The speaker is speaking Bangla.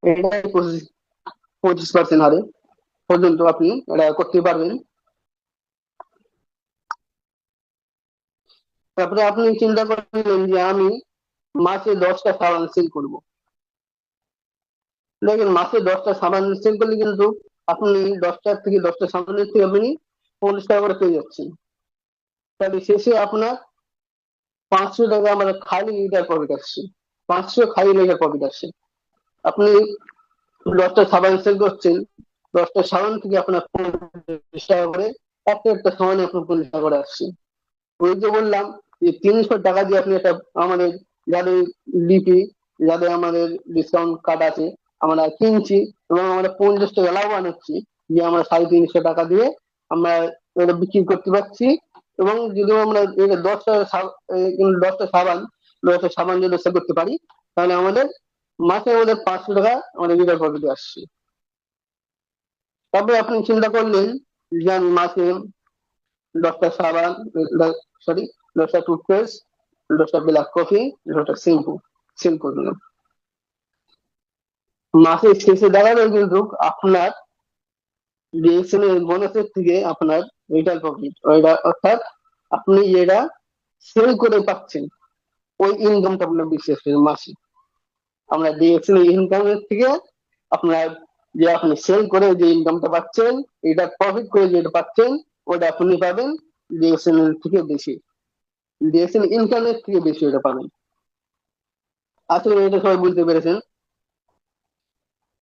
এটাই 25% হারে পর্যন্ত আপনি এটা করতে পারবেন। তারপরে আপনি চিন্তা করলেন যে আমি মাসে 10টা সাবান সেল করবো। দেখেন, মাসে 10টা সাবান সেল করলে কিন্তু আপনি 10টা সাবানের থেকে আপনি 50 টাকা করে পেয়ে যাচ্ছেন। তাহলে শেষে আপনার 500 টাকা আমাদের খালি লিটার প্রফিট আসছে। 500 খালি লিটার প্রফিট আসছে। আপনি 10টা সাবান সেল করছেন, 10টা সাবান থেকে আপনার 50 টাকা করে, একটা একটা সাবানে আপনার 50 টাকা করে আসছে। ওই যে বললাম যে 300 টাকা দিয়ে আপনি একটা আমাদের যাদের লিপি, যাদের আমাদের ডিসকাউন্ট কার্ড আছে, আমরা কিনছি এবং আমরা 50 টাকা লাভবান হচ্ছি, যে আমরা 350 টাকা দিয়ে আমরা এটা বিক্রি করতে পারছি। এবং যদি আমরা এটা 10টা সাবান যদি সেল করতে পারি, তাহলে আমাদের মাসে আমাদের 500 টাকা আমাদের রিটার্ন প্রফিট আসছে। তবে আপনি চিন্তা করলেন যে আমি মাসে 10টা সাবান, সরি, 10টা টুথপেস্ট, 10টা ব্ল্যাক কফি, 10টা শ্যাম্পু সেল করলেন। মাসের শেষে দাঁড়াবে কিন্তু আপনার ডিএসএল বোনাসের থেকে আপনার রিটার্ন প্রফিট, অর্থাৎ আপনি যেটা সেল করে পাচ্ছেন ওই ইনকামটা আপনার বিশেষ করে মাসে আমরা ডিএসএল ইনকামের থেকে আপনার যে আপনি সেল করে যে ইনকামটা পাচ্ছেন, এটা প্রফিট করে যেটা পাচ্ছেন, ওটা আপনি পাবেন ডিএসএল থেকে বেশি, ডিএসএল ইনকামের থেকে বেশি ওটা পাবেন। আসলে এটা সবাই বুঝতে পেরেছেন।